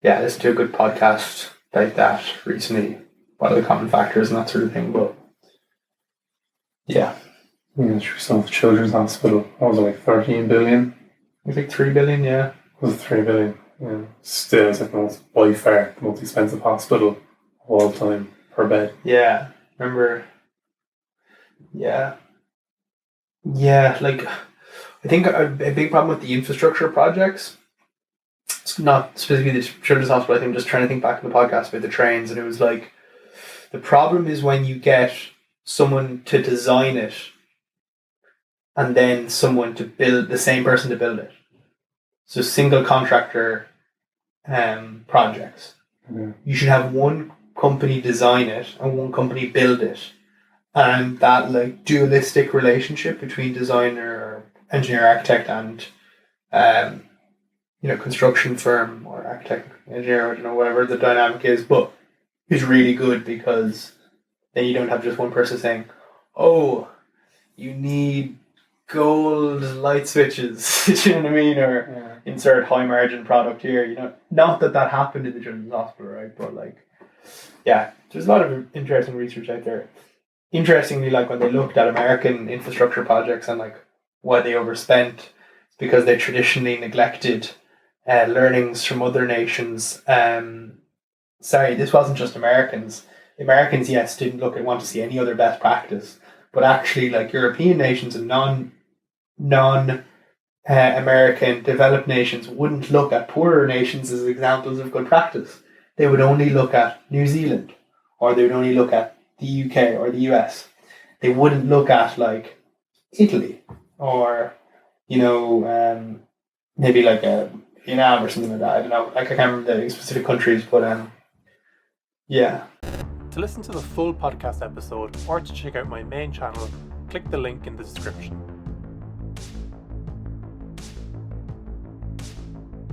yeah, I listened to a good podcast like that recently. What are the common factors and that sort of thing? But yeah, Through some children's hospital. That was like 13 billion. I think 3 billion. Yeah, Was it 3 billion? Yeah. Still, it's like by far the most expensive hospital of all time per bed. yeah. Remember? Yeah, yeah. Like I think a big problem with the infrastructure projects. It's not specifically the children's hospital. I think I'm just trying to think back in the podcast about the trains, and it was like the problem is when you get someone to design it and then someone to build the same person to build it. So single contractor projects. Yeah. You should have one company design it and one company build it, and that like dualistic relationship between designer or engineer, architect, and construction firm or architect, engineer, I don't know, whatever the dynamic is, but is really good because then you don't have just one person saying, "Oh, you need gold light switches," do you know what I mean? Or insert high margin product here. Not that happened in the children's hospital, right? But like, yeah, there's a lot of interesting research out there. Interestingly, like when they looked at American infrastructure projects and like why they overspent, it's because they traditionally neglected learnings from other nations. Sorry, this wasn't just Americans. Americans, yes, didn't want to see any other best practice, but actually, like European nations and non American developed nations wouldn't look at poorer nations as examples of good practice. They would only look at New Zealand, or they would only look at the UK or the US. They wouldn't look at like Italy or maybe like a Vietnam or something like that. I don't know. Like I can't remember the specific countries, but yeah. To listen to the full podcast episode or to check out my main channel, click the link in the description.